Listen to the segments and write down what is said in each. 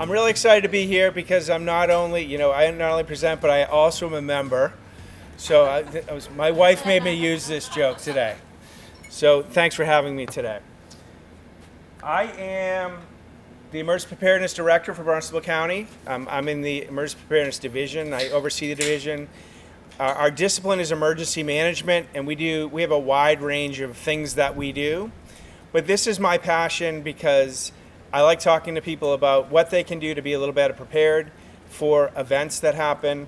I'm really excited to be here because I'm not only, I not only present, but I also am a member. So my wife made me use this joke today. So thanks for having me today. I am the Emergency Preparedness Director for Barnstable County. I'm in the Emergency Preparedness Division. I oversee the division. Our discipline is emergency management, and we have a wide range of things that we do. But this is my passion because I like talking to people about what they can do to be a little better prepared for events that happen.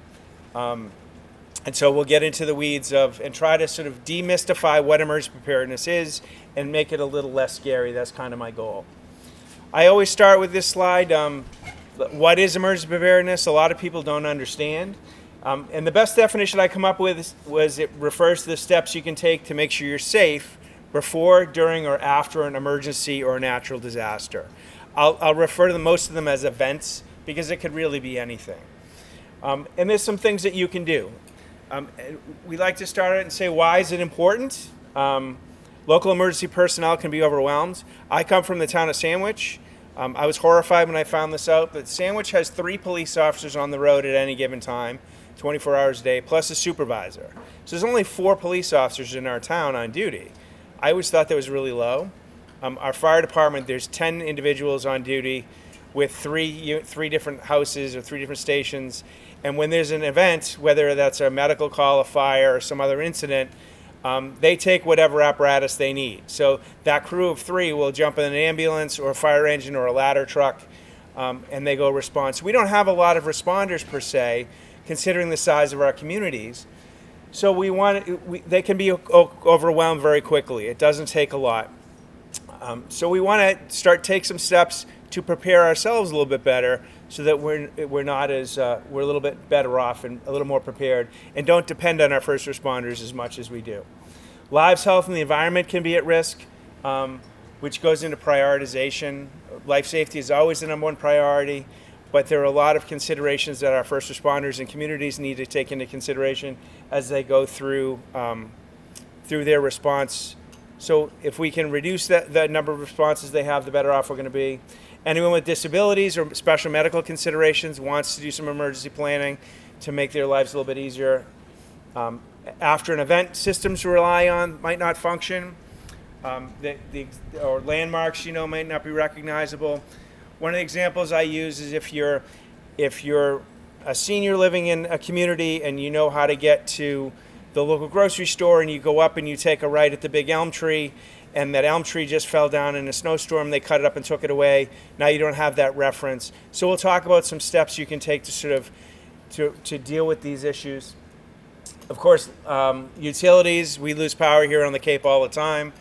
And so we'll get into the weeds and try to sort of demystify what emergency preparedness is and make it a little less scary. That's kind of my goal. I always start with this slide. What is emergency preparedness? A lot of people don't understand. And the best definition I come up with was it refers to the steps you can take to make sure you're safe before, during, or after an emergency or a natural disaster. I'll refer to most of them as events because it could really be anything. And there's some things that you can do. We like to start it and say, why is it important? Local emergency personnel can be overwhelmed. I come from the town of Sandwich. I was horrified when I found this out, but Sandwich has 3 police officers on the road at any given time, 24 hours a day, plus a supervisor. So there's only 4 police officers in our town on duty. I always thought that was really low. Our fire department, there's 10 individuals on duty with three different houses or 3 different stations. And when there's an event, whether that's a medical call, a fire, or some other incident, they take whatever apparatus they need. So that crew of 3 will jump in an ambulance or a fire engine or a ladder truck, and they go respond. So we don't have a lot of responders per se, considering the size of our communities. So they can be overwhelmed very quickly. It doesn't take a lot. So we want to take some steps to prepare ourselves a little bit better, so that we're a little bit better off and a little more prepared, and don't depend on our first responders as much as we do. Lives, health, and the environment can be at risk, which goes into prioritization. Life safety is always the number 1 priority, but there are a lot of considerations that our first responders and communities need to take into consideration as they go through their response. So if we can reduce the number of responses they have, the better off we're going to be. Anyone with disabilities or special medical considerations wants to do some emergency planning to make their lives a little bit easier. After an event, systems to rely on might not function, or landmarks might not be recognizable. One of the examples I use is if you're a senior living in a community and you know how to get to the local grocery store, and you go up and you take a right at the big elm tree, and that elm tree just fell down in a snowstorm, they cut it up and took it away. Now you don't have that reference. So we'll talk about some steps you can take to sort of to deal with these issues. Of course, utilities, we lose power here on the Cape all the time.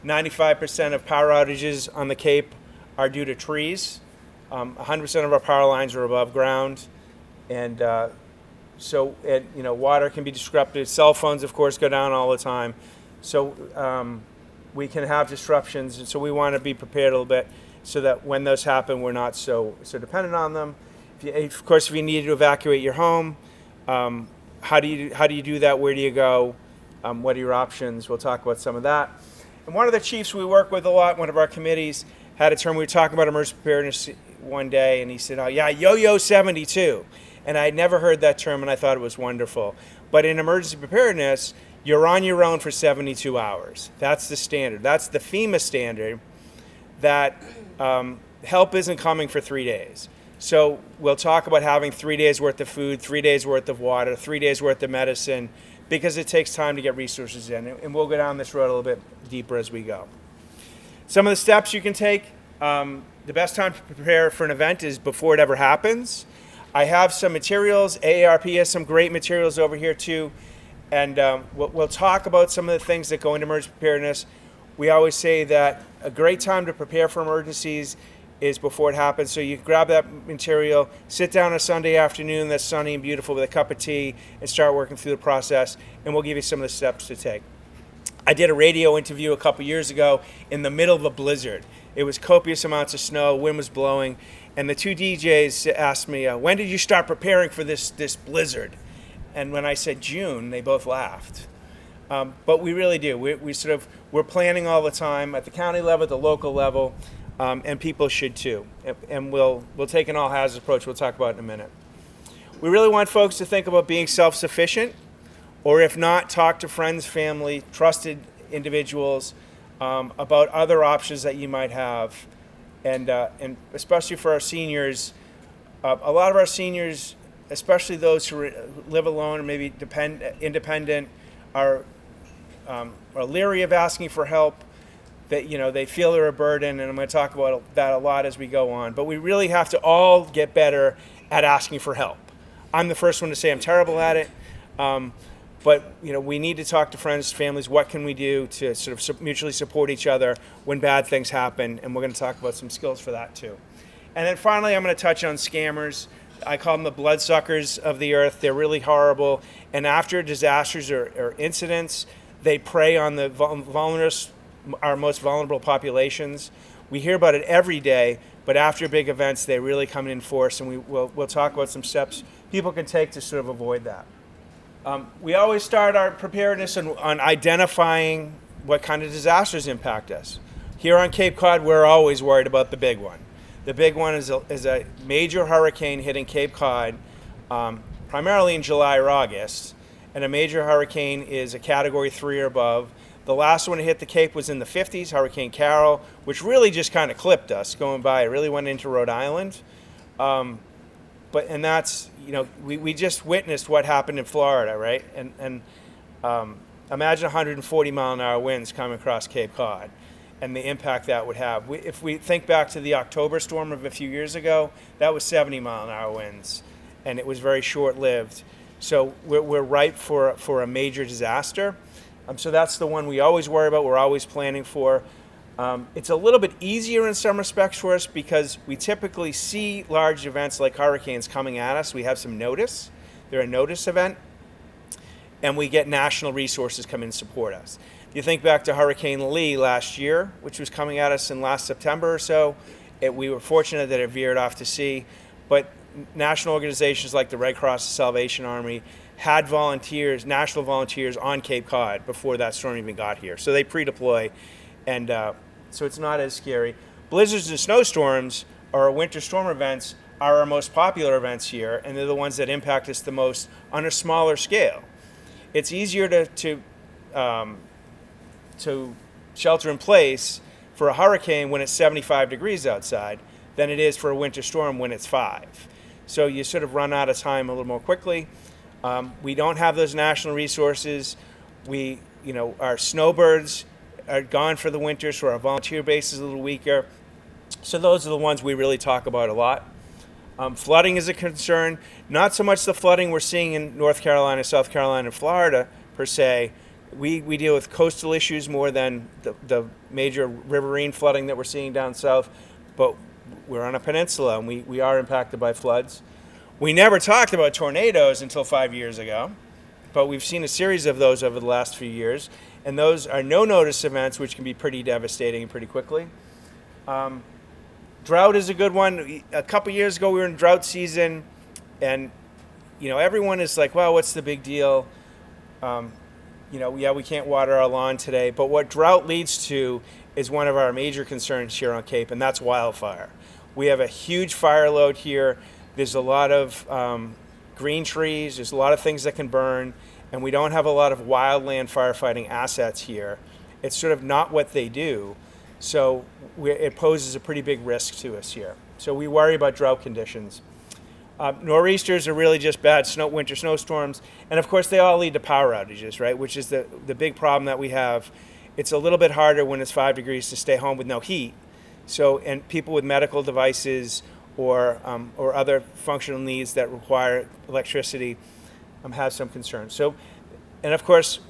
95% of power outages on the Cape are due to trees. 100% of our power lines are above ground. And water can be disrupted. Cell phones, of course, go down all the time. So we can have disruptions, and so we want to be prepared a little bit so that when those happen, we're not so dependent on them. Of course, if you need to evacuate your home, how do you do that? Where do you go? What are your options? We'll talk about some of that. And one of the chiefs we work with a lot, one of our committees, had a term. We were talking about emergency preparedness one day, and he said, "Oh yeah, yo-yo 72." And I had never heard that term, and I thought it was wonderful. But in emergency preparedness, you're on your own for 72 hours. That's the standard. That's the FEMA standard, that help isn't coming for 3 days. So we'll talk about having 3 days worth of food, 3 days worth of water, 3 days worth of medicine, because it takes time to get resources in. And we'll go down this road a little bit deeper as we go. Some of the steps you can take, the best time to prepare for an event is before it ever happens. I have some materials. AARP has some great materials over here too. And we'll talk about some of the things that go into emergency preparedness. We always say that a great time to prepare for emergencies is before it happens. So you grab that material, sit down a Sunday afternoon that's sunny and beautiful with a cup of tea, and start working through the process, and we'll give you some of the steps to take. I did a radio interview a couple years ago in the middle of a blizzard. It was copious amounts of snow, wind was blowing, and the 2 DJs asked me, when did you start preparing for this blizzard? And when I said June, they both laughed. But we really do. We're planning all the time at the county level, at the local level. and people should too. And we'll take an all hazards approach. We'll talk about it in a minute. We really want folks to think about being self-sufficient, or if not, talk to friends, family, trusted individuals about other options that you might have. And especially for our seniors, a lot of our seniors, especially those who live alone or maybe independent, are leery of asking for help. That they feel they're a burden, and I'm going to talk about that a lot as we go on. But we really have to all get better at asking for help. I'm the first one to say I'm terrible at it, but we need to talk to friends, families. What can we do to sort of mutually support each other when bad things happen? And we're going to talk about some skills for that too. And then finally, I'm going to touch on scammers. I call them the bloodsuckers of the earth. They're really horrible. And after disasters or incidents, they prey on the our most vulnerable populations. We hear about it every day, but after big events, they really come in force, and we'll talk about some steps people can take to sort of avoid that. We always start our preparedness on identifying what kind of disasters impact us. Here on Cape Cod, we're always worried about the big one. The big one is a major hurricane hitting Cape Cod, primarily in July or August, and a major hurricane is a Category 3 or above. The last one to hit the Cape was in the 50s, Hurricane Carol, which really just kind of clipped us going by. It really went into Rhode Island. And that's, we just witnessed what happened in Florida, right? And imagine 140 mile an hour winds coming across Cape Cod and the impact that would have. If we think back to the October storm of a few years ago, that was 70 mile an hour winds, and it was very short-lived. So we're ripe for a major disaster. So that's the one we always worry about, we're always planning for. It's a little bit easier in some respects for us because we typically see large events like hurricanes coming at us. We have some notice. They're a notice event. And we get national resources come in and support us. If you think back to Hurricane Lee last year, which was coming at us in last September or so, we were fortunate that it veered off to sea. But national organizations like the Red Cross and Salvation Army had volunteers, national volunteers on Cape Cod before that storm even got here. So they pre-deploy, and so it's not as scary. Blizzards and snowstorms, or winter storm events, are our most popular events here, and they're the ones that impact us the most on a smaller scale. It's easier to shelter in place for a hurricane when it's 75 degrees outside than it is for a winter storm when it's 5. So you sort of run out of time a little more quickly. We don't have those national resources. Our snowbirds are gone for the winter, so our volunteer base is a little weaker. So those are the ones we really talk about a lot. Flooding is a concern. Not so much the flooding we're seeing in North Carolina, South Carolina, and Florida per se. We deal with coastal issues more than the major riverine flooding that we're seeing down south. But we're on a peninsula, and we are impacted by floods. We never talked about tornadoes until 5 years ago, but we've seen a series of those over the last few years, and those are no-notice events, which can be pretty devastating pretty quickly. Drought is a good one. A couple years ago, we were in drought season, and everyone is like, well, what's the big deal? We can't water our lawn today, but what drought leads to is one of our major concerns here on Cape, and that's wildfire. We have a huge fire load here. There's a lot of green trees. There's a lot of things that can burn, and we don't have a lot of wildland firefighting assets here. It's sort of not what they do, so it poses a pretty big risk to us here. So we worry about drought conditions. Nor'easters are really just bad winter snowstorms, and of course they all lead to power outages, right? Which is the big problem that we have. It's a little bit harder when it's 5 degrees to stay home with no heat. So, and people with medical devices or other functional needs that require electricity have some concerns. So, and of course,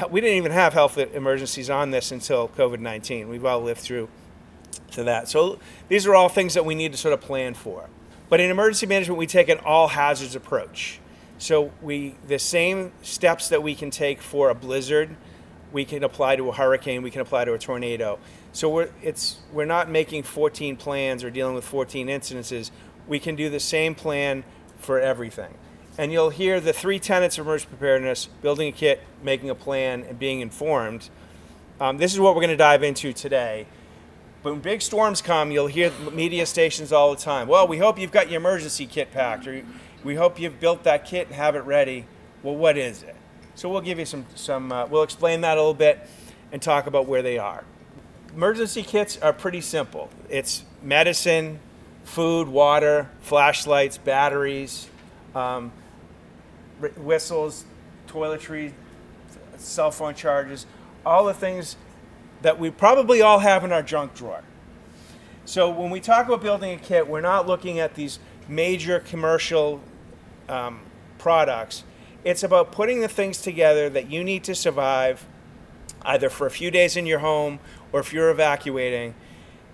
we didn't even have health emergencies on this until COVID-19. We've all lived through to that. So these are all things that we need to sort of plan for. But in emergency management, we take an all hazards approach. So the same steps that we can take for a blizzard, we can apply to a hurricane, we can apply to a tornado. So we're not making 14 plans or dealing with 14 incidences. We can do the same plan for everything. And you'll hear the 3 tenets of emergency preparedness: building a kit, making a plan, and being informed. This is what we're going to dive into today. But when big storms come, you'll hear media stations all the time. Well, we hope you've got your emergency kit packed, or we hope you've built that kit and have it ready. Well, what is it? So we'll give you we'll explain that a little bit and talk about where they are. Emergency kits are pretty simple. It's medicine, food, water, flashlights, batteries, whistles, toiletries, cell phone chargers, all the things that we probably all have in our junk drawer. So when we talk about building a kit, we're not looking at these major commercial products. It's about putting the things together that you need to survive, either for a few days in your home or if you're evacuating,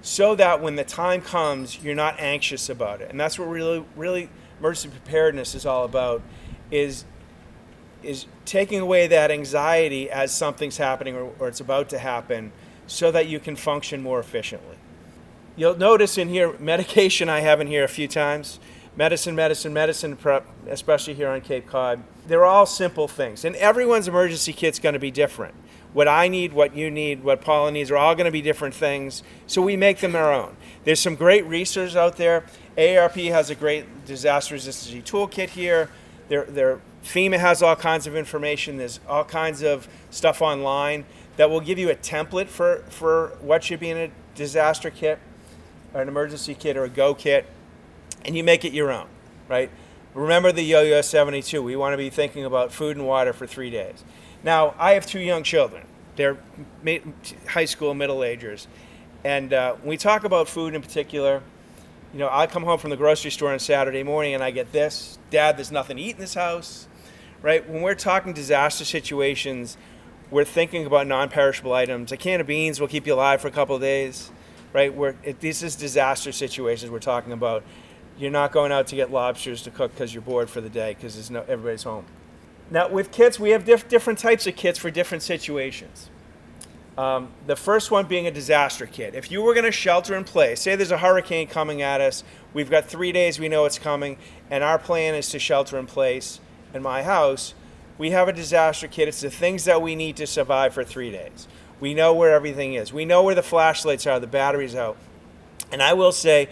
so that when the time comes, you're not anxious about it. And that's what really emergency preparedness is all about, is taking away that anxiety as something's happening or it's about to happen, so that you can function more efficiently. You'll notice in here, medication I have in here a few times. Medicine, especially here on Cape Cod. They're all simple things. And everyone's emergency kit's going to be different. What I need, what you need, what Paula needs are all going to be different things. So we make them our own. There's some great research out there. AARP has a great disaster resistance toolkit here. FEMA has all kinds of information. There's all kinds of stuff online that will give you a template for what should be in a disaster kit, or an emergency kit, or a go kit, and you make it your own, right? Remember the Yo-Yo 72. We want to be thinking about food and water for 3 days. Now, I have 2 young children. They're high school, middle-agers. And when we talk about food in particular, I come home from the grocery store on Saturday morning and I get this: Dad, there's nothing to eat in this house, right? When we're talking disaster situations, we're thinking about non-perishable items. A can of beans will keep you alive for a couple of days, right? This is disaster situations we're talking about. You're not going out to get lobsters to cook because you're bored for the day because everybody's home. Now, with kits, we have different types of kits for different situations. The first one being a disaster kit. If you were going to shelter in place, say there's a hurricane coming at us, we've got 3 days, we know it's coming, and our plan is to shelter in place in my house, we have a disaster kit. It's the things that we need to survive for 3 days. We know where everything is. We know where the flashlights are, the batteries out. And I will say,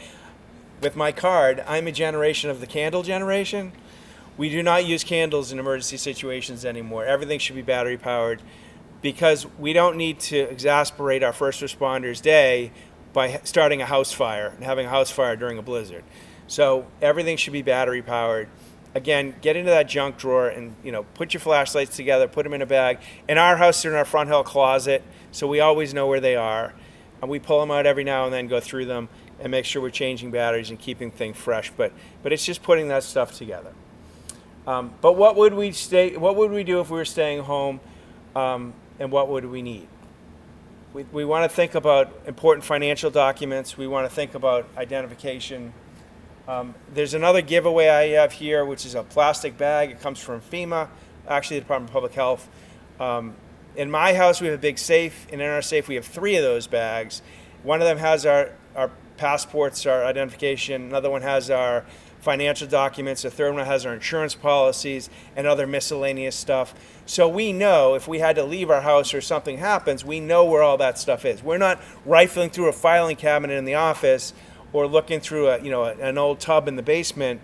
with my card, I'm a generation of the candle generation. We do not use candles in emergency situations anymore. Everything should be battery powered, because we don't need to exasperate our first responders' day by starting a house fire and having a house fire during a blizzard. So everything should be battery powered. Again, get into that junk drawer and put your flashlights together, put them in a bag. In our house, they're in our front hall closet, so we always know where they are. And we pull them out every now and then, go through them, and make sure we're changing batteries and keeping things fresh. But it's just putting that stuff together. But what would we do if we were staying home, and what would we need? We want to think about important financial documents. We want to think about identification. There's another giveaway I have here, which is a plastic bag. It comes from FEMA, actually the Department of Public Health. In my house, we have a big safe, and in our safe, we have 3 of those bags. One of them has our passports, our identification. Another one has our financial documents. A third one has our insurance policies and other miscellaneous stuff. So we know if we had to leave our house or something happens, we know where all that stuff is. We're not rifling through a filing cabinet in the office or looking through an old tub in the basement.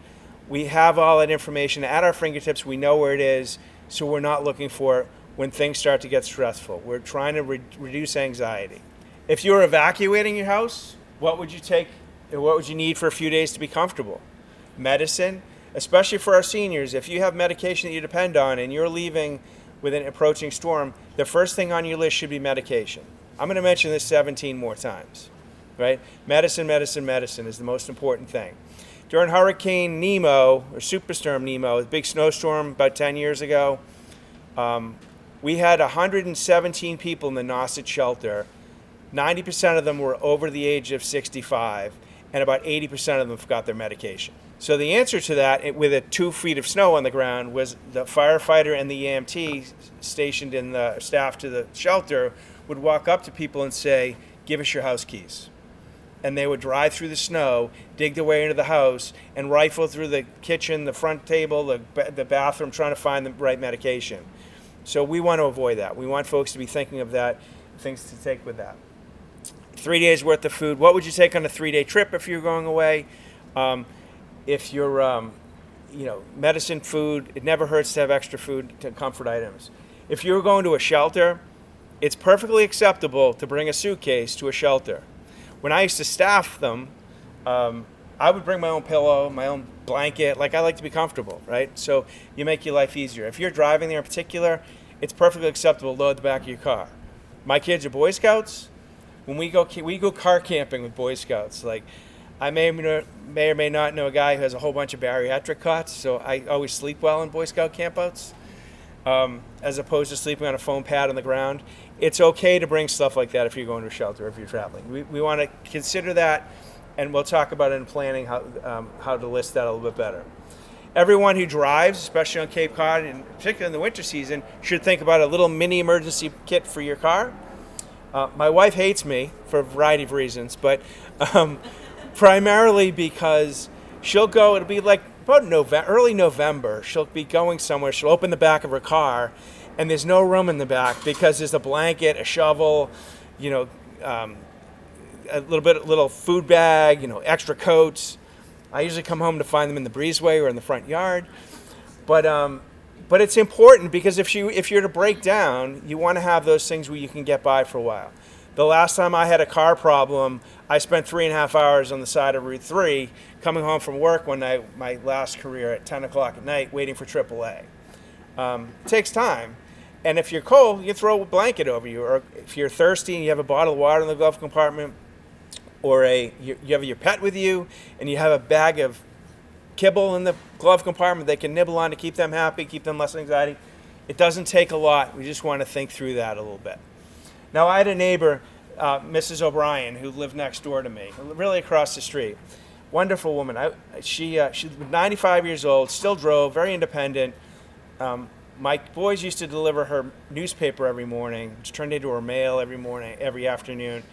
We have all that information at our fingertips. We know where it is, so we're not looking for it when things start to get stressful. We're trying to reduce anxiety. If you were evacuating your house, what would you take? What would you need for a few days to be comfortable? Medicine, especially for our seniors. If you have medication that you depend on and you're leaving with an approaching storm, the first thing on your list should be medication. I'm going to mention this 17 more times, right? Medicine is the most important thing. During Hurricane Nemo, or Superstorm Nemo, a big snowstorm about 10 years ago, we had 117 people in the Nauset shelter. 90% of them were over the age of 65, and about 80% of them forgot their medication. So the answer to that, with 2 feet of snow on the ground, was the firefighter and the EMT stationed in the staff to the shelter would walk up to people and say, "Give us your house keys." And they would drive through the snow, dig their way into the house, and rifle through the kitchen, the front table, the bathroom, trying to find the right medication. So we want to avoid that. We want folks to be thinking of that, things to take with that. 3 days worth of food. What would you take on a 3-day trip if you're going away? If you're, medicine, food, it never hurts to have extra food, to comfort items. If you're going to a shelter, it's perfectly acceptable to bring a suitcase to a shelter. When I used to staff them, I would bring my own pillow, my own blanket. Like, I like to be comfortable, right? So you make your life easier. If you're driving there in particular, it's perfectly acceptable to load the back of your car. My kids are Boy Scouts. When we go car camping with Boy Scouts, like, I may or may not know a guy who has a whole bunch of bariatric cots, so I always sleep well in Boy Scout campouts, as opposed to sleeping on a foam pad on the ground. It's okay to bring stuff like that if you're going to a shelter, if you're traveling. We want to consider that, and we'll talk about it in planning, how to list that a little bit better. Everyone who drives, especially on Cape Cod, and particularly in the winter season, should think about a little mini emergency kit for your car. My wife hates me for a variety of reasons, but primarily because she'll go, it'll be like about early November, she'll be going somewhere, she'll open the back of her car, and there's no room in the back because there's a blanket, a shovel, a little food bag, extra coats. I usually come home to find them in the breezeway or in the front yard. But it's important because if you're to break down, you want to have those things where you can get by for a while. The last time I had a car problem, I spent 3.5 hours on the side of Route 3 coming home from work one night, my last career, at 10 o'clock at night, waiting for AAA. It takes time. And if you're cold, you throw a blanket over you. Or if you're thirsty and you have a bottle of water in the glove compartment, or you have your pet with you and you have a bag of kibble in the glove compartment they can nibble on to keep them happy, keep them less anxiety. It doesn't take a lot. We just want to think through that a little bit. Now, I had a neighbor, Mrs. O'Brien, who lived next door to me, really across the street. Wonderful woman. She was 95 years old, still drove, very independent. My boys used to deliver her newspaper every morning, which turned into her mail every afternoon.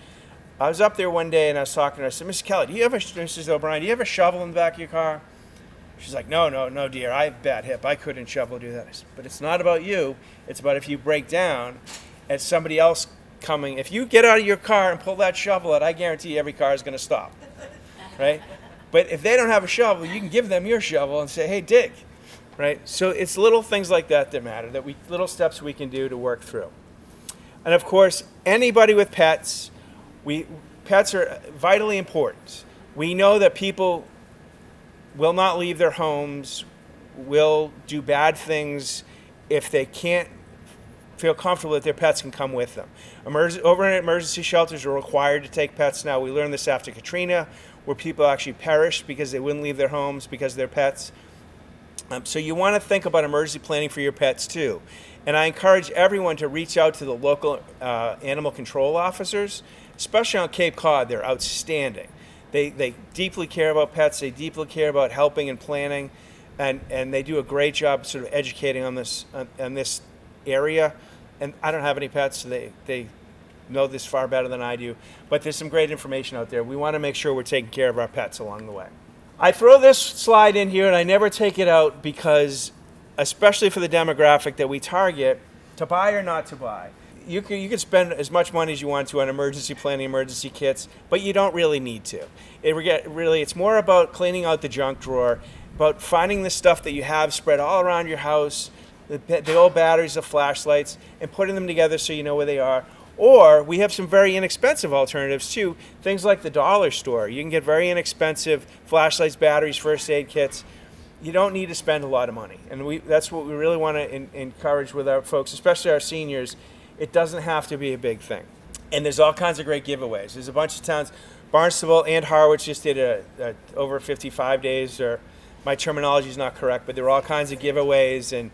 I was up there one day and I was talking to her. I said, Mrs. Kelly, Mrs. O'Brien, do you have a shovel in the back of your car? She's like, no, dear, I have a bad hip. I couldn't do that. I said, but it's not about you. It's about if you break down and somebody else coming. If you get out of your car and pull that shovel out, I guarantee every car is going to stop, right? But if they don't have a shovel, you can give them your shovel and say, hey, dig, right? So it's little things like that matter, little steps we can do to work through. And of course, anybody with pets, pets are vitally important. We know that people will not leave their homes, will do bad things if they can't feel comfortable that their pets can come with them. Overnight emergency shelters are required to take pets now. We learned this after Katrina, where people actually perished because they wouldn't leave their homes because of their pets. So you want to think about emergency planning for your pets too. And I encourage everyone to reach out to the local animal control officers, especially on Cape Cod. They're outstanding. They deeply care about pets. They deeply care about helping and planning, and they do a great job sort of educating on this area. And I don't have any pets, so they know this far better than I do. But there's some great information out there. We want to make sure we're taking care of our pets along the way. I throw this slide in here, and I never take it out because, especially for the demographic that we target, to buy or not to buy. You can spend as much money as you want to on emergency planning, emergency kits, but you don't really need to. It's more about cleaning out the junk drawer, about finding the stuff that you have spread all around your house, the old batteries, the flashlights, and putting them together so you know where they are. Or we have some very inexpensive alternatives too, things like the dollar store. You can get very inexpensive flashlights, batteries, first aid kits. You don't need to spend a lot of money. And that's what we really want to encourage with our folks, especially our seniors. It doesn't have to be a big thing. And there's all kinds of great giveaways. There's a bunch of towns. Barnstable and Harwich just did a over 55 days, or my terminology is not correct, but there are all kinds of giveaways, and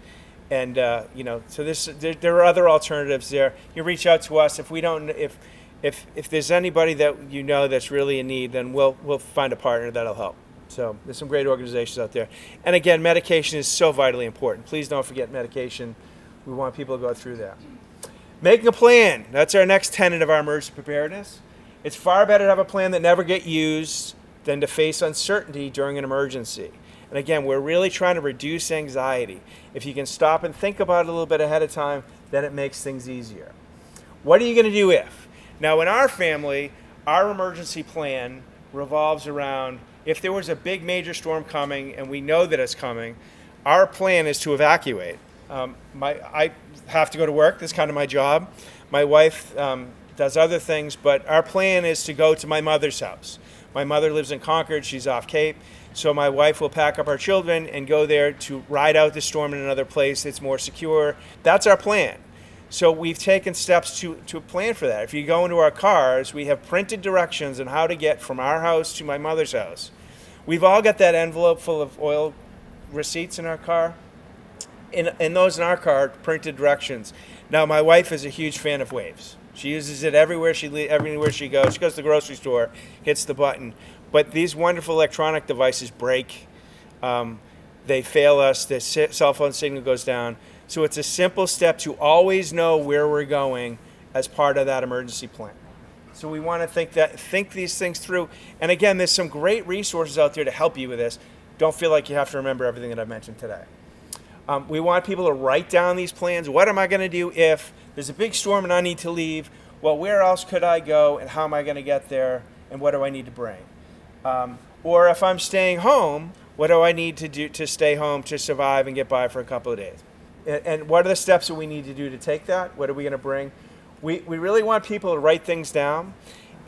so there are other alternatives there. You reach out to us if there's anybody that you know that's really in need, then we'll find a partner that'll help. So there's some great organizations out there. And again, medication is so vitally important. Please don't forget medication. We want people to go through that. Making a plan. That's our next tenet of our emergency preparedness. It's far better to have a plan that never gets used than to face uncertainty during an emergency. And again, we're really trying to reduce anxiety. If you can stop and think about it a little bit ahead of time, then it makes things easier. What are you going to do if? Now, in our family, our emergency plan revolves around if there was a big major storm coming and we know that it's coming, our plan is to evacuate. I have to go to work. That's kind of my job. My wife does other things, but our plan is to go to my mother's house. My mother lives in Concord. She's off Cape. So my wife will pack up our children and go there to ride out the storm in another place that's more secure. That's our plan. So we've taken steps to plan for that. If you go into our cars, we have printed directions on how to get from our house to my mother's house. We've all got that envelope full of oil receipts in our car. In those in our car, printed directions. Now, my wife is a huge fan of Waves. She uses it everywhere she goes. She goes to the grocery store, hits the button. But these wonderful electronic devices break. They fail us. The cell phone signal goes down. So it's a simple step to always know where we're going as part of that emergency plan. So we want to think these things through. And again, there's some great resources out there to help you with this. Don't feel like you have to remember everything that I've mentioned today. We want people to write down these plans. What am I going to do if there's a big storm and I need to leave? Well, where else could I go and how am I going to get there and what do I need to bring? Or if I'm staying home, what do I need to do to stay home to survive and get by for a couple of days? And what are the steps that we need to do to take that? What are we going to bring? We really want people to write things down.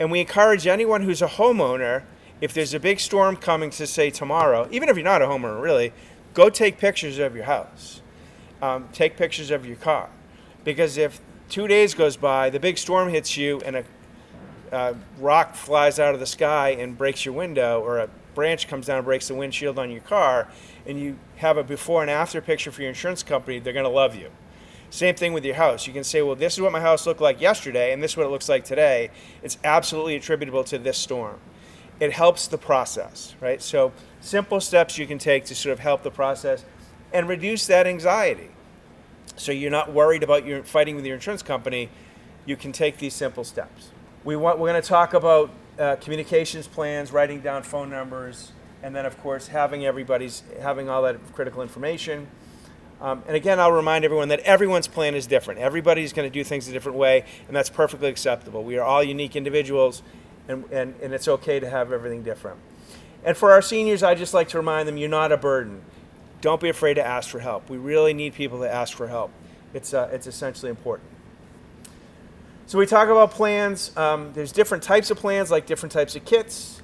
And we encourage anyone who's a homeowner, if there's a big storm coming to say tomorrow, even if you're not a homeowner really, go take pictures of your house. Take pictures of your car. Because if 2 days goes by, the big storm hits you and a rock flies out of the sky and breaks your window, or a branch comes down and breaks the windshield on your car, and you have a before and after picture for your insurance company, they're going to love you. Same thing with your house. You can say, well, this is what my house looked like yesterday, and this is what it looks like today. It's absolutely attributable to this storm. It helps the process, right? So simple steps you can take to sort of help the process and reduce that anxiety. So you're not worried about your fighting with your insurance company. You can take these simple steps. We're going to talk about communications plans, writing down phone numbers, and then, of course, having all that critical information. And again, I'll remind everyone that everyone's plan is different. Everybody's going to do things a different way, and that's perfectly acceptable. We are all unique individuals, and it's okay to have everything different. And for our seniors, I just like to remind them, you're not a burden. Don't be afraid to ask for help. We really need people to ask for help. It's essentially important. So we talk about plans. There's different types of plans, like different types of kits.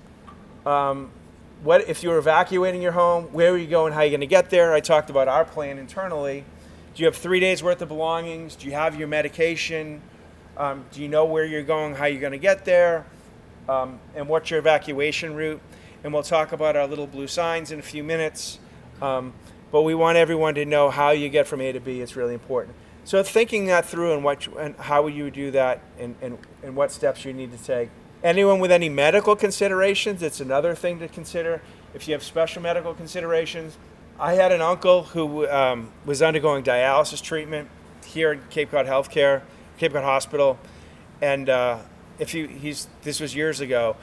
What if you're evacuating your home? Where are you going? How are you going to get there? I talked about our plan internally. Do you have 3 days worth of belongings? Do you have your medication? Do you know where you're going? How you're going to get there? And what's your evacuation route? And we'll talk about our little blue signs in a few minutes. But we want everyone to know how you get from A to B. It's really important. So thinking that through and how you do that and what steps you need to take. Anyone with any medical considerations, it's another thing to consider. If you have special medical considerations, I had an uncle who was undergoing dialysis treatment here at Cape Cod Hospital, and this was years ago.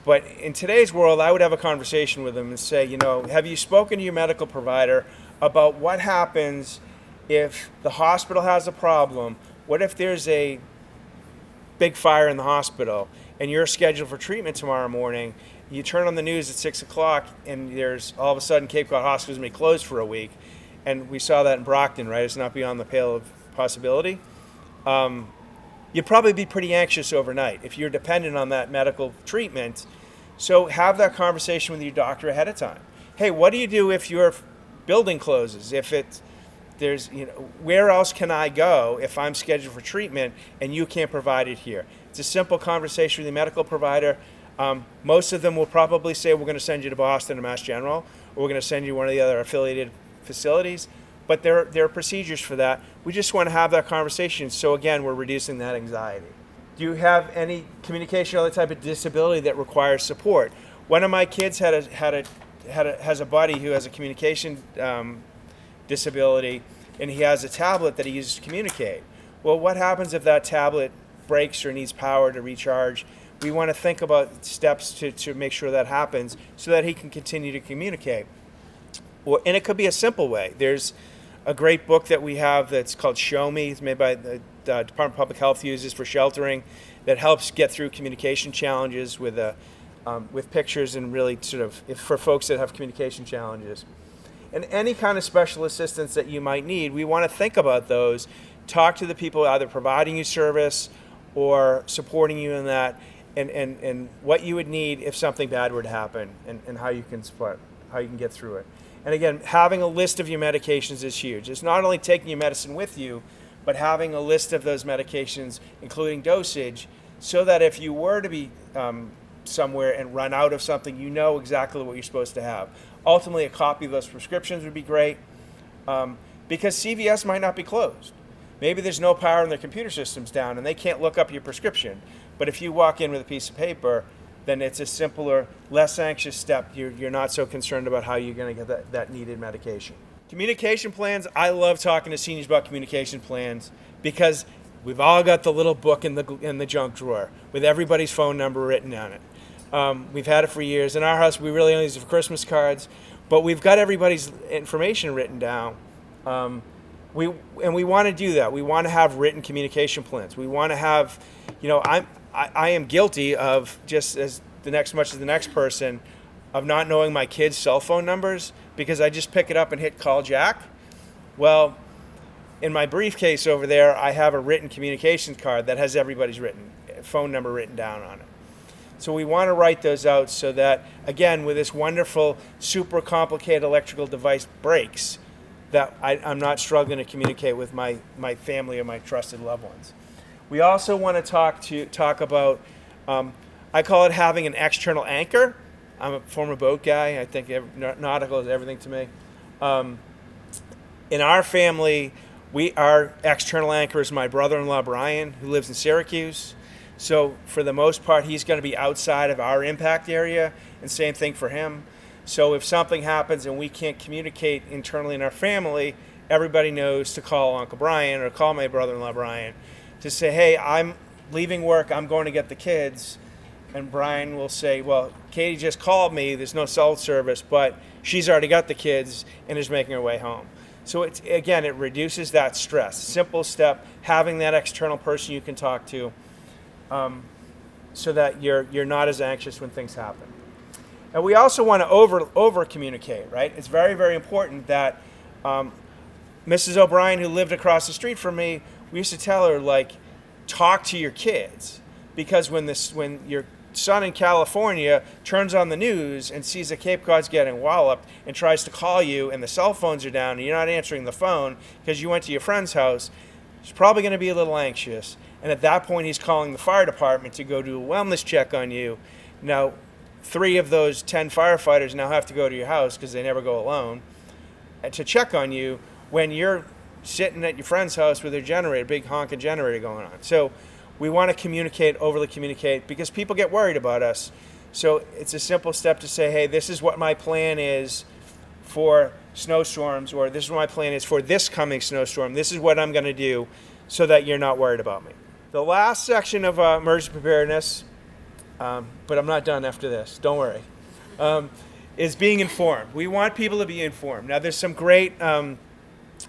But in today's world, I would have a conversation with him and say, have you spoken to your medical provider about what happens if the hospital has a problem? What if there's a big fire in the hospital and you're scheduled for treatment tomorrow morning? You turn on the news at 6 o'clock and there's all of a sudden Cape Cod Hospital is going to be closed for a week. And we saw that in Brockton, right? It's not beyond the pale of possibility. You'd probably be pretty anxious overnight if you're dependent on that medical treatment. So have that conversation with your doctor ahead of time. Hey, what do you do if your building closes? Where else can I go if I'm scheduled for treatment and you can't provide it here? It's a simple conversation with the medical provider. Most of them will probably say, we're going to send you to Boston or Mass General, or we're going to send you to one of the other affiliated facilities. But there are procedures for that. We just want to have that conversation. So again, we're reducing that anxiety. Do you have any communication or other type of disability that requires support? One of my kids has a buddy who has a communication disability, and he has a tablet that he uses to communicate. Well, what happens if that tablet breaks or needs power to recharge? We want to think about steps to make sure that happens so that he can continue to communicate. And it could be a simple way. There's A great book that we have that's called Show Me. It's made by the Department of Public Health, uses for sheltering, that helps get through communication challenges with pictures, and really sort of for folks that have communication challenges. And any kind of special assistance that you might need, we want to think about those. Talk to the people either providing you service or supporting you in that, and what you would need if something bad were to happen, and how you can get through it. And again, having a list of your medications is huge. It's not only taking your medicine with you, but having a list of those medications, including dosage, so that if you were to be somewhere and run out of something, you know exactly what you're supposed to have. Ultimately, a copy of those prescriptions would be great, because CVS might not be closed. Maybe there's no power in their computer systems down and they can't look up your prescription. But if you walk in with a piece of paper, then it's a simpler, less anxious step. You're not so concerned about how you're going to get that needed medication. Communication plans, I love talking to seniors about communication plans, because we've all got the little book in the junk drawer with everybody's phone number written on it. We've had it for years. In our house, we really only use it for Christmas cards, but we've got everybody's information written down. We want to do that. We want to have written communication plans. We want to have, I am guilty of, just as much as the next person, of not knowing my kids' cell phone numbers, because I just pick it up and hit call Jack. Well, in my briefcase over there, I have a written communications card that has everybody's phone number written down on it. So we want to write those out so that, again, with this wonderful, super complicated electrical device breaks, that I'm not struggling to communicate with my family or my trusted loved ones. We also want to talk about, I call it having an external anchor. I'm a former boat guy. I think nautical is everything to me. In our family, our external anchor is my brother-in-law, Brian, who lives in Syracuse. So for the most part, he's going to be outside of our impact area, and same thing for him. So if something happens and we can't communicate internally in our family, everybody knows to call Uncle Brian or call my brother-in-law Brian to say, hey, I'm leaving work, I'm going to get the kids. And Brian will say, well, Katie just called me, there's no cell service, but she's already got the kids and is making her way home. So it reduces that stress. Simple step, having that external person you can talk to, so that you're not as anxious when things happen. And we also want to over communicate, right? It's very, very important that Mrs. O'Brien, who lived across the street from me, we used to tell her, talk to your kids, because when your son in California turns on the news and sees that Cape Cod's getting walloped and tries to call you and the cell phones are down and you're not answering the phone because you went to your friend's house, he's probably going to be a little anxious. And at that point, he's calling the fire department to go do a wellness check on you. Now, 3 of those 10 firefighters now have to go to your house, because they never go alone, to check on you when you're sitting at your friend's house with a big honking generator going on. So we want to overly communicate, because people get worried about us. So it's a simple step to say, hey, this is what my plan is for snowstorms, or this is what my plan is for this coming snowstorm. This is what I'm going to do, so that you're not worried about me. The last section of emergency preparedness, but I'm not done after this, don't worry, is being informed. We want people to be informed. Now, there's some great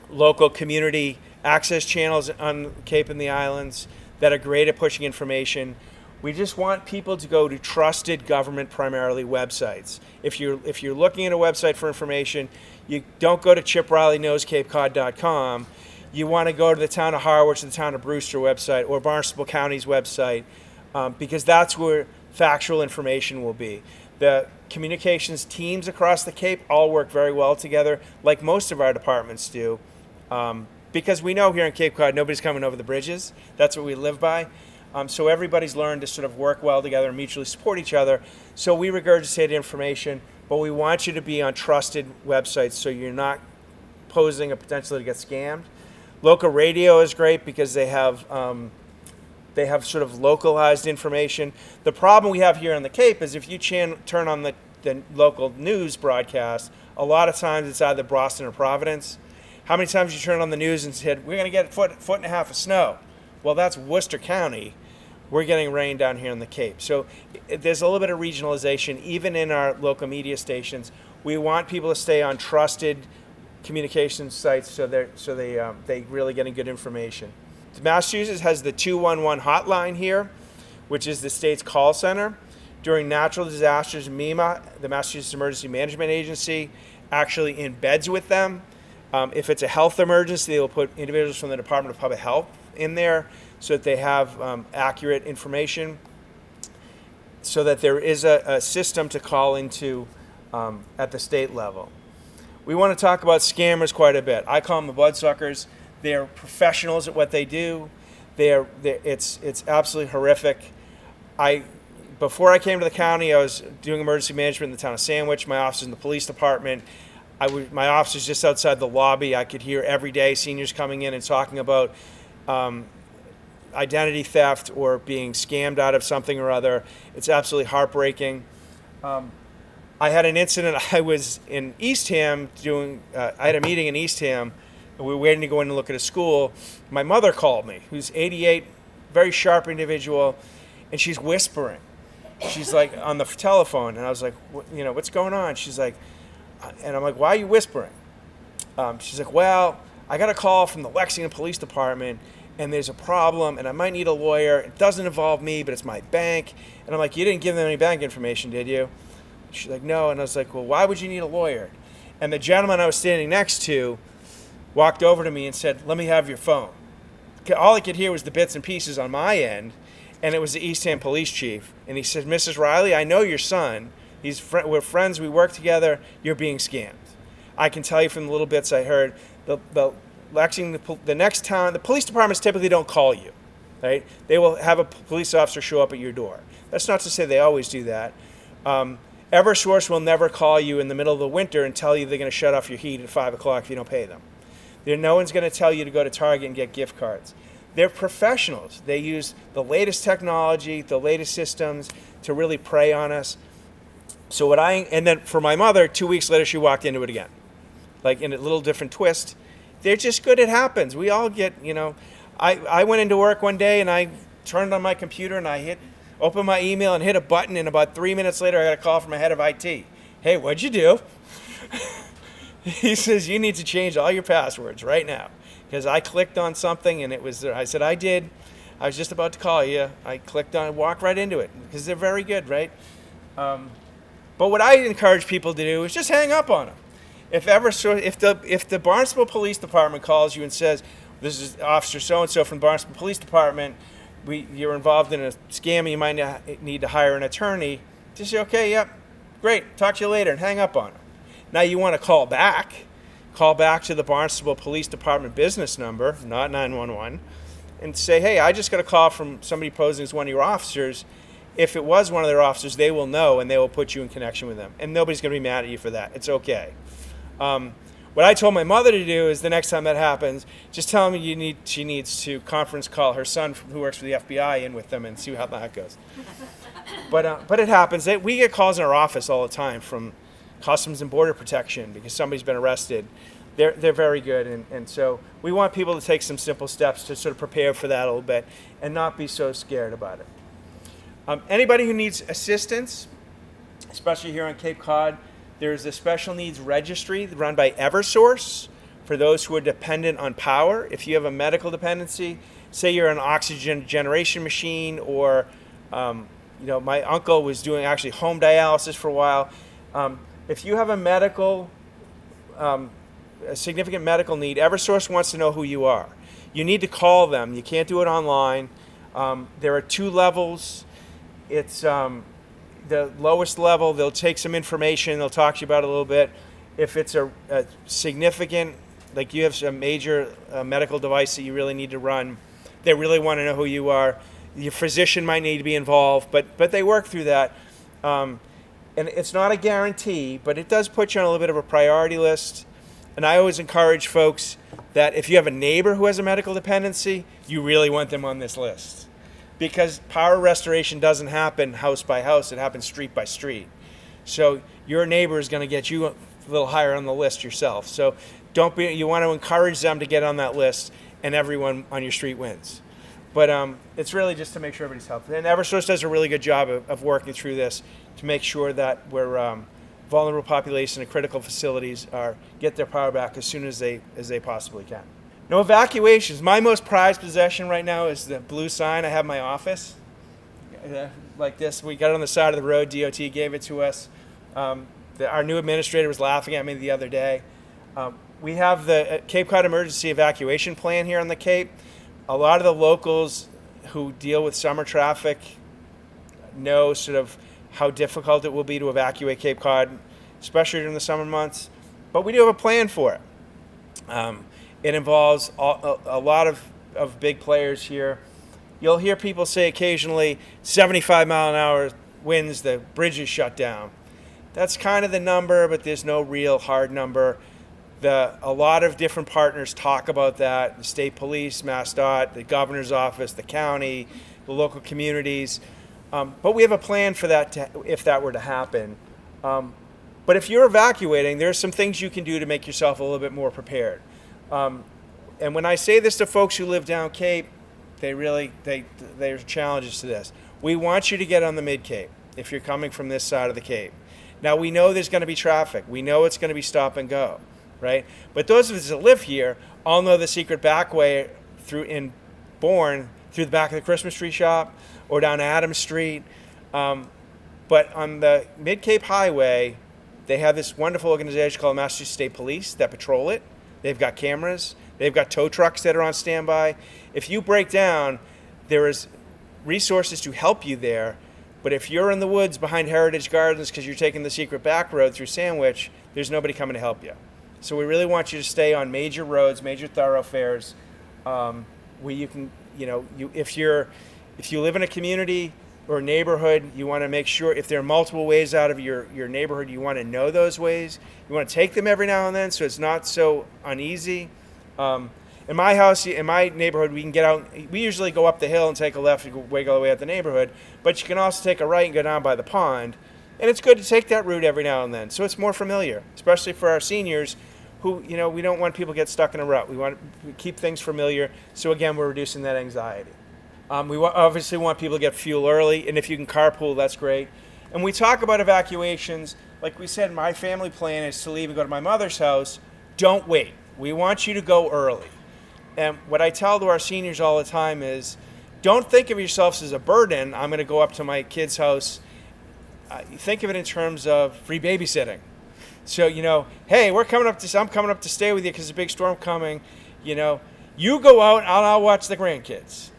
local community access channels on the Cape and the islands that are great at pushing information. We just want people to go to trusted government, primarily websites. If you're looking at a website for information, you don't go to ChipReilly-knows-CapeCod.com. You want to go to the town of Harwich, the town of Brewster website, or Barnstable County's website, because that's where factual information will be. The communications teams across the Cape all work very well together, like most of our departments do, because we know here in Cape Cod nobody's coming over the bridges. That's what we live by. So everybody's learned to sort of work well together and mutually support each other. So we regurgitate information, but we want you to be on trusted websites so you're not posing a potential to get scammed. Local radio is great because they have sort of localized information. The problem we have here on the Cape is if you turn on the local news broadcast, a lot of times it's either Boston or Providence. How many times you turn on the news and said, we're going to get a foot and a half of snow? Well, that's Worcester County. We're getting rain down here on the Cape. So there's a little bit of regionalization, even in our local media stations. We want people to stay on trusted communication sites so they really getting good information. Massachusetts has the 211 hotline here, which is the state's call center. During natural disasters, MEMA, the Massachusetts Emergency Management Agency, actually embeds with them. If it's a health emergency, they will put individuals from the Department of Public Health in there so that they have accurate information, so that there is a system to call into at the state level. We want to talk about scammers quite a bit. I call them the bloodsuckers. They're professionals at what they do. It's absolutely horrific. Before I came to the county, I was doing emergency management in the town of Sandwich. My office is in the police department. My office is just outside the lobby. I could hear every day seniors coming in and talking about identity theft or being scammed out of something or other. It's absolutely heartbreaking. I had an incident. I was in Eastham I had a meeting in Eastham, and we were waiting to go in and look at a school. My mother called me, who's 88, very sharp individual, and she's whispering. She's like on the telephone, and I was like, what's going on? She's like, and I'm like, why are you whispering? She's like, well, I got a call from the Lexington Police Department, and there's a problem, and I might need a lawyer. It doesn't involve me, but it's my bank. And I'm like, you didn't give them any bank information, did you? She's like, no. And I was like, well, why would you need a lawyer? And the gentleman I was standing next to walked over to me and said, let me have your phone. All I could hear was the bits and pieces on my end, and it was the Eastham police chief. And he said, Mrs. Reilly, I know your son. We're friends. We work together. You're being scammed. I can tell you from the little bits I heard, the next town, the police departments typically don't call you, right? They will have a police officer show up at your door. That's not to say they always do that. Eversource will never call you in the middle of the winter and tell you they're going to shut off your heat at 5 o'clock if you don't pay them. No one's going to tell you to go to Target and get gift cards. They're professionals. They use the latest technology, the latest systems to really prey on us. So and then for my mother, 2 weeks later, she walked into it again, like in a little different twist. They're just good. It happens. We all get, I went into work one day and I turned on my computer and I opened my email and hit a button, and about 3 minutes later, I got a call from my head of IT. Hey, what'd you do? He says, you need to change all your passwords right now. Because I clicked on something and it was there. I said, I did. I was just about to call you. I clicked on it, walked right into it, because they're very good, right? But what I encourage people to do is just hang up on them. If the Barnstable Police Department calls you and says, this is Officer so-and-so from the Barnstable Police Department, you're involved in a scam, you might need to hire an attorney, just say, okay, yep, great, talk to you later, and hang up on them. Now you want to call back to the Barnstable Police Department business number, not 911, and say, hey, I just got a call from somebody posing as one of your officers. If it was one of their officers, they will know, and they will put you in connection with them. And nobody's going to be mad at you for that. It's okay. What I told my mother to do is the next time that happens, just tell them she needs to conference call her son who works for the FBI in with them and see how that goes. But it happens. We get calls in our office all the time from Customs and Border Protection because somebody's been arrested. They're very good, and so we want people to take some simple steps to sort of prepare for that a little bit and not be so scared about it. Anybody who needs assistance, especially here on Cape Cod, there's a special needs registry run by Eversource for those who are dependent on power. If you have a medical dependency, say you're an oxygen generation machine, or my uncle was doing actually home dialysis for a while. If you have a significant medical need, Eversource wants to know who you are. You need to call them. You can't do it online. There are 2 levels. It's the lowest level. They'll take some information. They'll talk to you about it a little bit. If it's a significant, like you have a major medical device that you really need to run, they really want to know who you are. Your physician might need to be involved, but they work through that. And it's not a guarantee, but it does put you on a little bit of a priority list. And I always encourage folks that if you have a neighbor who has a medical dependency, you really want them on this list. Because power restoration doesn't happen house by house, it happens street by street. So your neighbor is going to get you a little higher on the list yourself. So you want to encourage them to get on that list, and everyone on your street wins. But it's really just to make sure everybody's healthy. And Eversource does a really good job of working through this to make sure that we're vulnerable population and critical facilities get their power back as soon as they possibly can. No evacuations. My most prized possession right now is the blue sign I have in my office. Like this, we got it on the side of the road. DOT gave it to us. Our new administrator was laughing at me the other day. We have the Cape Cod Emergency Evacuation Plan here on the Cape. A lot of the locals who deal with summer traffic know sort of how difficult it will be to evacuate Cape Cod, especially during the summer months. But we do have a plan for it. It involves a lot of big players here. You'll hear people say occasionally 75 mile an hour winds, the bridge is shut down. That's kind of the number, but there's no real hard number. A lot of different partners talk about that: the state police, MassDOT, the governor's office, the county, the local communities. But we have a plan for that if that were to happen. But if you're evacuating, there's some things you can do to make yourself a little bit more prepared. And when I say this to folks who live down Cape, there's challenges to this. We want you to get on the Mid-Cape if you're coming from this side of the Cape. Now, we know there's going to be traffic. We know it's going to be stop and go, right? But those of us that live here all know the secret back way through the back of the Christmas tree shop or down Adams Street. But on the Mid-Cape Highway, they have this wonderful organization called Massachusetts State Police that patrol it. They've got cameras. They've got tow trucks that are on standby. If you break down, there is resources to help you there. But if you're in the woods behind Heritage Gardens because you're taking the secret back road through Sandwich, there's nobody coming to help you. So we really want you to stay on major roads, major thoroughfares, where you can, if you live in a community or neighborhood, you want to make sure if there are multiple ways out of your neighborhood, you want to know those ways. You want to take them every now and then so it's not so uneasy. In my house, in my neighborhood, we can get out. We usually go up the hill and take a left and wiggle away at the neighborhood. But you can also take a right and go down by the pond. And it's good to take that route every now and then so it's more familiar, especially for our seniors who, we don't want people to get stuck in a rut. We want to keep things familiar. So again, we're reducing that anxiety. We obviously want people to get fuel early, and if you can carpool, that's great. And we talk about evacuations. Like we said, my family plan is to leave and go to my mother's house. Don't wait. We want you to go early. And what I tell to our seniors all the time is, don't think of yourselves as a burden. I'm going to go up to my kid's house. Think of it in terms of free babysitting. So, hey, I'm coming up to stay with you because there's a big storm coming. You go out and I'll watch the grandkids.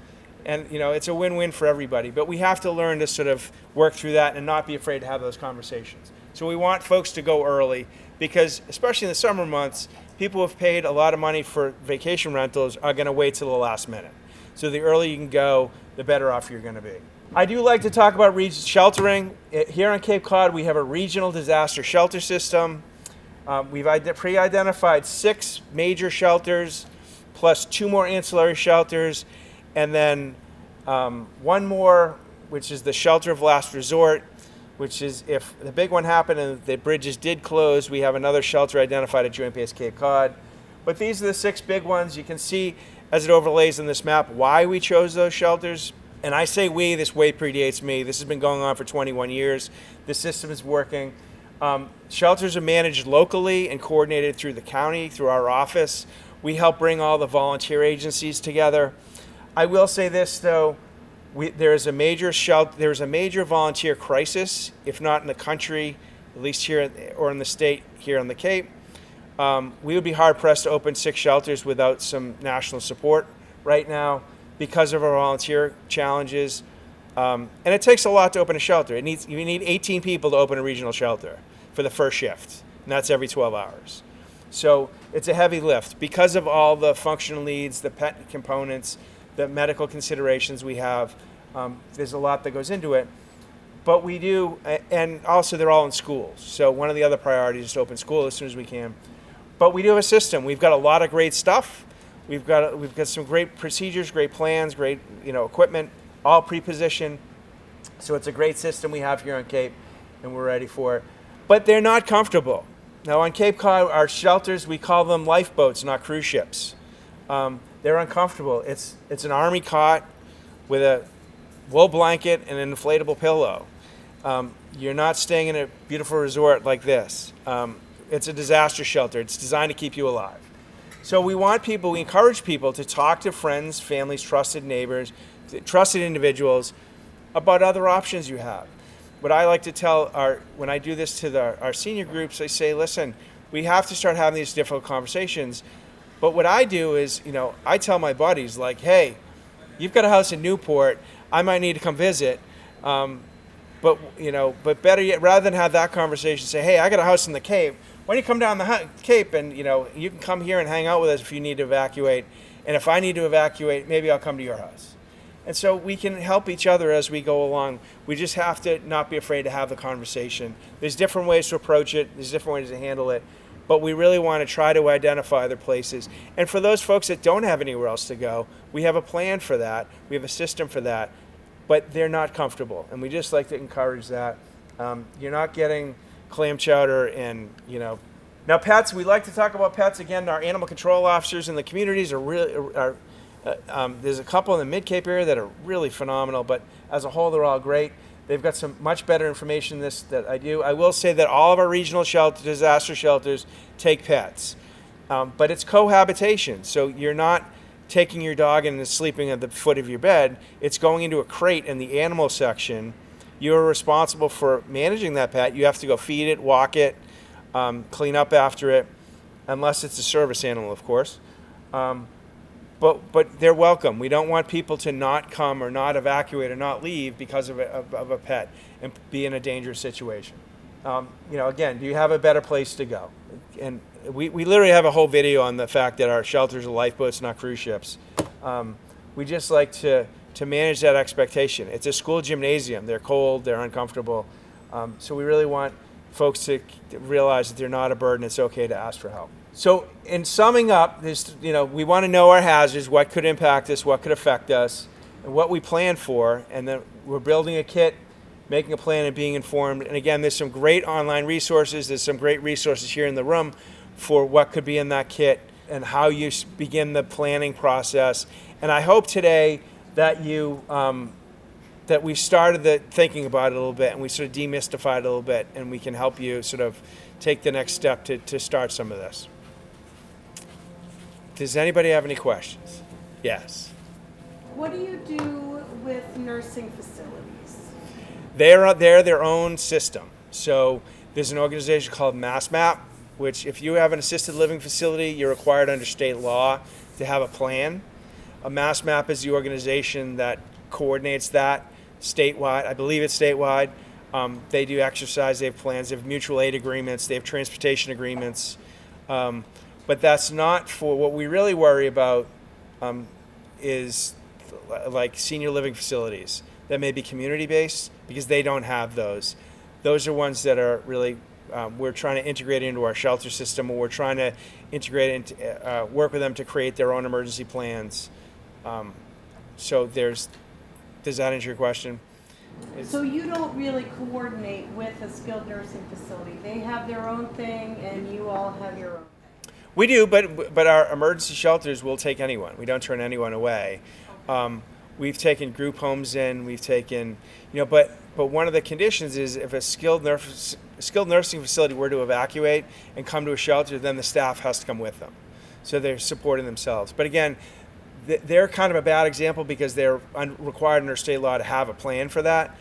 And, it's a win-win for everybody. But we have to learn to sort of work through that and not be afraid to have those conversations. So we want folks to go early because, especially in the summer months, people who have paid a lot of money for vacation rentals are going to wait till the last minute. So the earlier you can go, the better off you're going to be. I do like to talk about sheltering. Here on Cape Cod, we have a regional disaster shelter system. We've pre-identified 6 major shelters, plus 2 more ancillary shelters, and then 1 more, which is the shelter of last resort, which is if the big one happened and the bridges did close, we have another shelter identified at Joint Base Cape Cod. But these are the 6 big ones. You can see as it overlays on this map why we chose those shelters. And I say we, this way predates me. This has been going on for 21 years. The system is working. Shelters are managed locally and coordinated through the county, through our office. We help bring all the volunteer agencies together. I will say this, though. There's a major volunteer crisis, if not in the country, at least here or in the state here on the Cape. We would be hard-pressed to open 6 shelters without some national support right now because of our volunteer challenges. And it takes a lot to open a shelter. You need 18 people to open a regional shelter for the first shift, and that's every 12 hours. So it's a heavy lift because of all the functional needs, the pet components, the medical considerations we have. There's a lot that goes into it. But we do, and also they're all in schools. So one of the other priorities is to open school as soon as we can. But we do have a system. We've got a lot of great stuff. We've got some great procedures, great plans, great equipment, all pre-positioned. So it's a great system we have here on Cape, and we're ready for it. But they're not comfortable. Now on Cape Cod, our shelters, we call them lifeboats, not cruise ships. They're uncomfortable. It's an army cot with a wool blanket and an inflatable pillow. You're not staying in a beautiful resort like this. It's a disaster shelter. It's designed to keep you alive. So we encourage people to talk to friends, families, trusted neighbors, trusted individuals about other options you have. What I like to tell when I do this to our senior groups, I say, listen, we have to start having these difficult conversations. But what I do is, I tell my buddies, like, hey, you've got a house in Newport, I might need to come visit. But better yet, rather than have that conversation, say, hey, I got a house in the Cape. Why don't you come down the Cape and, you can come here and hang out with us if you need to evacuate. And if I need to evacuate, maybe I'll come to your house. And so we can help each other as we go along. We just have to not be afraid to have the conversation. There's different ways to approach it. There's different ways to handle it. But we really want to try to identify other places. And for those folks that don't have anywhere else to go, we have a plan for that. We have a system for that. But they're not comfortable. And we just like to encourage that. You're not getting clam chowder and, Now pets, we like to talk about pets. Again, our animal control officers in the communities there's a couple in the Mid-Cape area that are really phenomenal, but as a whole, they're all great. They've got some much better information that I do. I will say that all of our regional disaster shelters take pets, but it's cohabitation. So you're not taking your dog and sleeping at the foot of your bed. It's going into a crate in the animal section. You're responsible for managing that pet. You have to go feed it, walk it, clean up after it, unless it's a service animal, of course. But they're welcome. We don't want people to not come or not evacuate or not leave because of a pet and be in a dangerous situation. Again, do you have a better place to go? And we literally have a whole video on the fact that our shelters are lifeboats, not cruise ships. We just like to manage that expectation. It's a school gymnasium. They're cold, they're uncomfortable. So we really want folks to realize that they're not a burden. It's okay to ask for help. So in summing up, we want to know our hazards, what could impact us, what could affect us, and what we plan for. And then we're building a kit, making a plan, and being informed. And again, there's some great online resources. There's some great resources here in the room for what could be in that kit and how you begin the planning process. And I hope today that that we started thinking about it a little bit and we sort of demystified it a little bit, and we can help you sort of take the next step to start some of this. Does anybody have any questions? Yes. What do you do with nursing facilities? They're their own system. So there's an organization called MassMap, which if you have an assisted living facility, you're required under state law to have a plan. A MassMap is the organization that coordinates that statewide. I believe it's statewide. They do exercise, they have plans, they have mutual aid agreements, they have transportation agreements. But that's not for what we really worry about is like senior living facilities that may be community-based, because they don't have those. Those are ones that are really, we're trying to integrate into our shelter system, or we're trying to integrate into, work with them to create their own emergency plans. So does that answer your question? So you don't really coordinate with a skilled nursing facility. They have their own thing and you all have your own thing. We do, but our emergency shelters will take anyone. We don't turn anyone away. Okay. We've taken group homes in. We've taken, but one of the conditions is if a skilled nursing facility were to evacuate and come to a shelter, then the staff has to come with them, so they're supporting themselves. But again, they're kind of a bad example because they're required under state law to have a plan for that.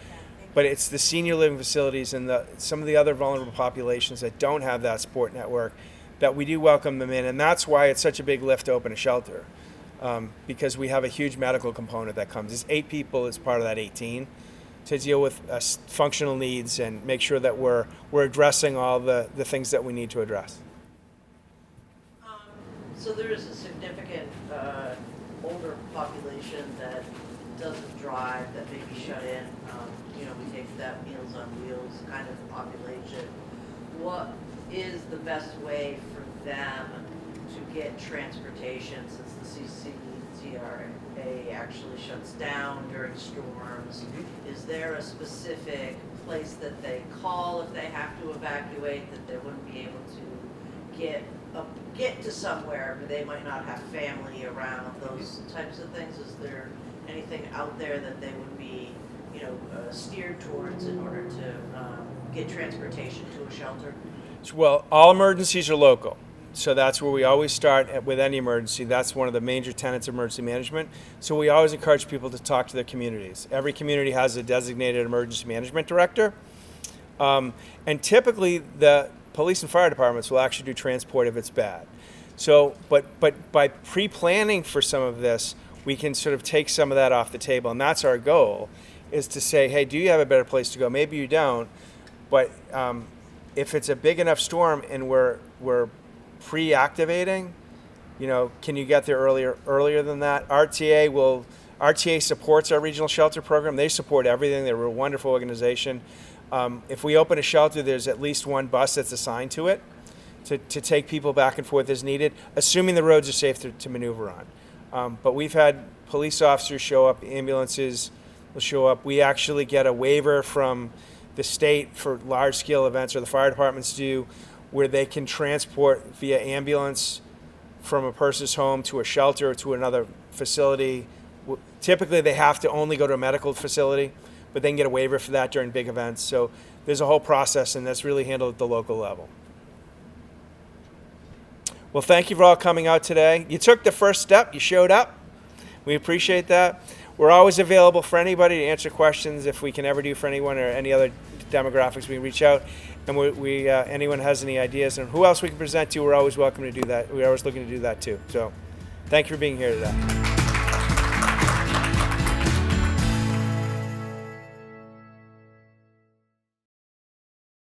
But it's the senior living facilities and some of the other vulnerable populations that don't have that support network that we do welcome them in, and that's why it's such a big lift to open a shelter, because we have a huge medical component that comes. It's 8 people as part of that 18 to deal with functional needs and make sure that we're addressing all the things that we need to address. So there is a significant older population that doesn't drive, that may be shut in. We take that Meals on Wheels kind of population. What is the best way for them to get transportation, since the CCTRA actually shuts down during storms? Mm-hmm. Is there a specific place that they call if they have to evacuate, that they wouldn't be able to get to somewhere, but they might not have family around, those types of things? Is there anything out there that they would be steered towards in order to get transportation to a shelter? Well, all emergencies are local. So that's where we always start with any emergency. That's one of the major tenets of emergency management. So we always encourage people to talk to their communities. Every community has a designated emergency management director. And typically the police and fire departments will actually do transport if it's bad. So, but by pre-planning for some of this, we can sort of take some of that off the table. And that's our goal, is to say, hey, do you have a better place to go? Maybe you don't, but if it's a big enough storm and we're pre-activating, can you get there earlier than that? RTA supports our regional shelter program. They support everything. They're a wonderful organization. If we open a shelter, there's at least one bus that's assigned to it to take people back and forth as needed, assuming the roads are safe to maneuver on. But we've had police officers show up, ambulances will show up. We actually get a waiver from the state for large-scale events, or the fire departments do, where they can transport via ambulance from a person's home to a shelter or to another facility. Typically, they have to only go to a medical facility, but they can get a waiver for that during big events. So there's a whole process, and that's really handled at the local level. Well, thank you for all coming out today. You took the first step. You showed up. We appreciate that. We're always available for anybody to answer questions. If we can ever do for anyone or any other demographics, we can reach out. And anyone has any ideas and who else we can present to, we're always welcome to do that. We're always looking to do that too. So thank you for being here today.